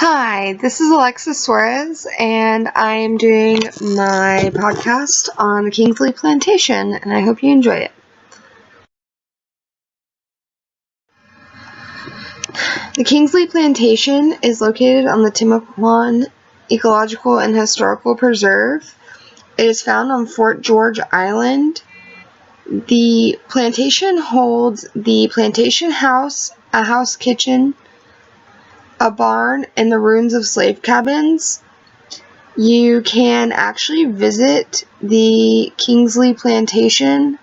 Hi, this is Alexus Suarez, and I am doing my podcast on the Kingsley Plantation, and I hope you enjoy it. The Kingsley Plantation is located on the Timaquan Ecological and Historical Preserve. It is found on Fort George Island. The plantation holds the plantation house, a house kitchen, a barn, and the ruins of slave cabins. You can actually visit the Kingsley Plantation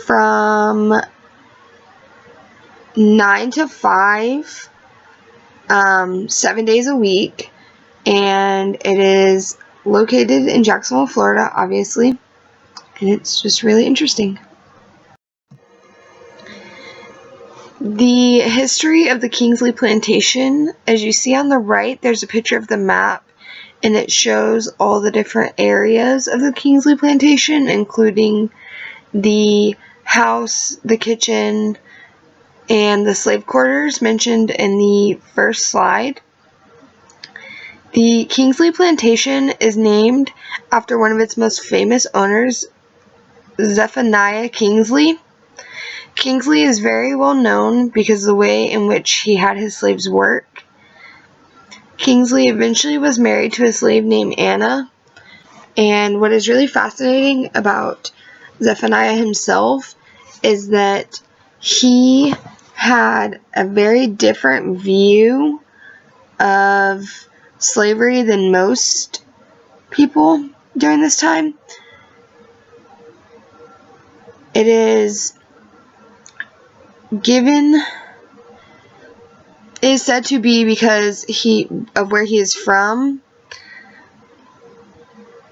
from 9 to 5, 7 days a week, and it is located in Jacksonville, Florida, obviously, and it's just really interesting. The history of the Kingsley Plantation, as you see on the right, there's a picture of the map, and it shows all the different areas of the Kingsley Plantation, including the house, the kitchen, and the slave quarters mentioned in the first slide. The Kingsley Plantation is named after one of its most famous owners, Zephaniah Kingsley. Kingsley is very well known because of the way in which he had his slaves work. Kingsley eventually was married to a slave named Anna, and what is really fascinating about Zephaniah himself is that he had a very different view of slavery than most people during this time. It is said to be because of where he is from.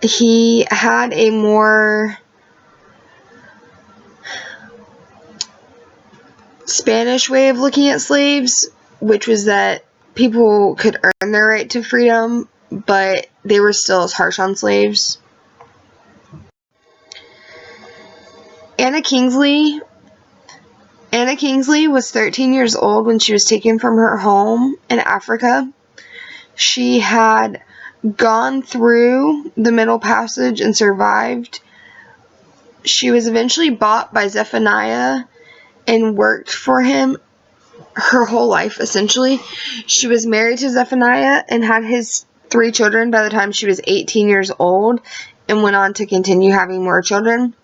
He had a more Spanish way of looking at slaves, which was that people could earn their right to freedom, but they were still as harsh on slaves. Anna Kingsley was 13 years old when she was taken from her home in Africa. She had gone through the Middle Passage and survived. She was eventually bought by Zephaniah and worked for him her whole life, essentially. She was married to Zephaniah and had his 3 children by the time she was 18 years old, and went on to continue having more children.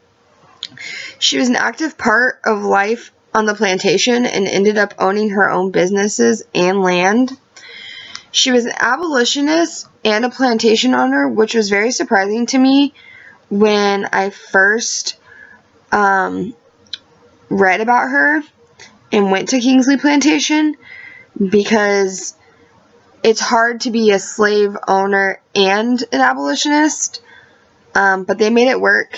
She was an active part of life on the plantation and ended up owning her own businesses and land. She was an abolitionist and a plantation owner, which was very surprising to me when I first read about her and went to Kingsley Plantation, because it's hard to be a slave owner and an abolitionist, but they made it work.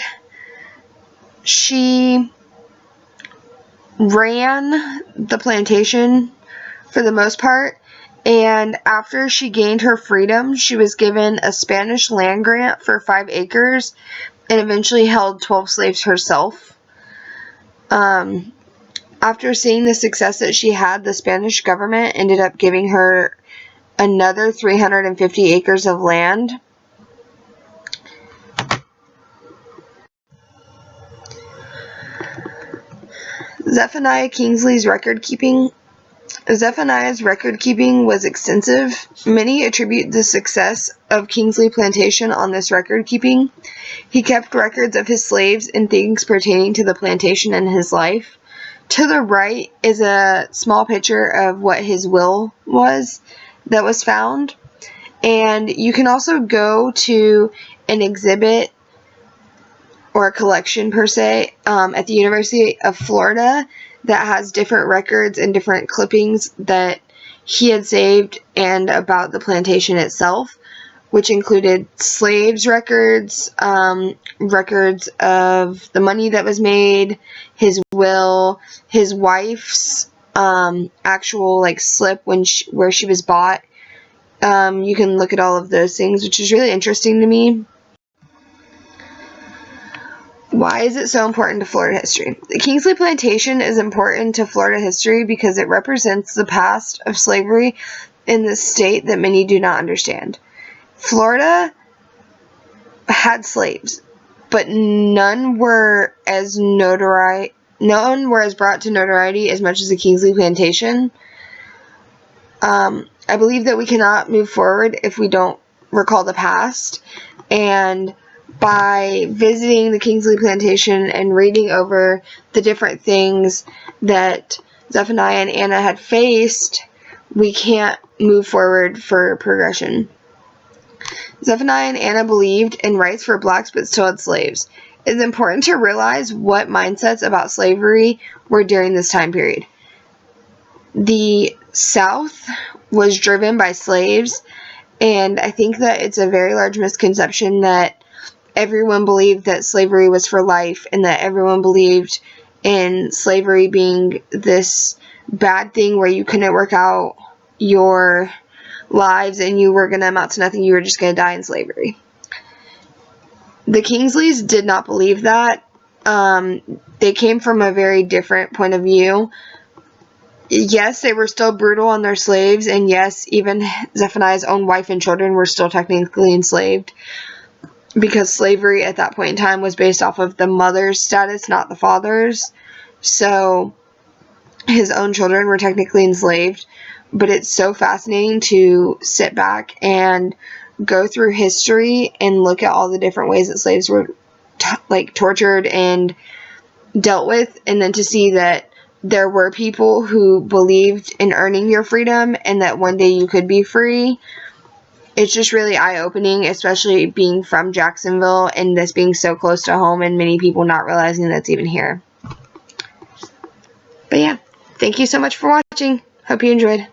She ran the plantation for the most part, and after she gained her freedom, she was given a Spanish land grant for 5 acres and eventually held 12 slaves herself. After seeing the success that she had, the Spanish government ended up giving her another 350 acres of land. Zephaniah's record keeping was extensive. Many attribute the success of Kingsley Plantation on this record keeping. He kept records of his slaves and things pertaining to the plantation and his life. To the right is a small picture of what his will was that was found. And you can also go to an exhibit or a collection per se at the University of Florida that has different records and different clippings that he had saved and about the plantation itself, which included slaves records, records of the money that was made, his will, his wife's actual slip where she was bought. You can look at all of those things, which is really interesting to me. Why is it so important to Florida history? The Kingsley Plantation is important to Florida history because it represents the past of slavery in the state that many do not understand. Florida had slaves, but none were as brought to notoriety as much as the Kingsley Plantation. I believe that we cannot move forward if we don't recall the past, and by visiting the Kingsley Plantation and reading over the different things that Zephaniah and Anna had faced, we can't move forward for progression. Zephaniah and Anna believed in rights for blacks but still had slaves. It's important to realize what mindsets about slavery were during this time period. The South was driven by slaves, and I think that it's a very large misconception that everyone believed that slavery was for life, and that everyone believed in slavery being this bad thing where you couldn't work out your lives and you were going to amount to nothing. You were just going to die in slavery. The Kingsleys did not believe that. They came from a very different point of view. Yes, they were still brutal on their slaves, and yes, even Zephaniah's own wife and children were still technically enslaved, because slavery at that point in time was based off of the mother's status, not the father's. So his own children were technically enslaved. But it's so fascinating to sit back and go through history and look at all the different ways that slaves were tortured and dealt with, and then to see that there were people who believed in earning your freedom and that one day you could be free. It's just really eye-opening, especially being from Jacksonville and this being so close to home and many people not realizing that's even here. But yeah, thank you so much for watching. Hope you enjoyed.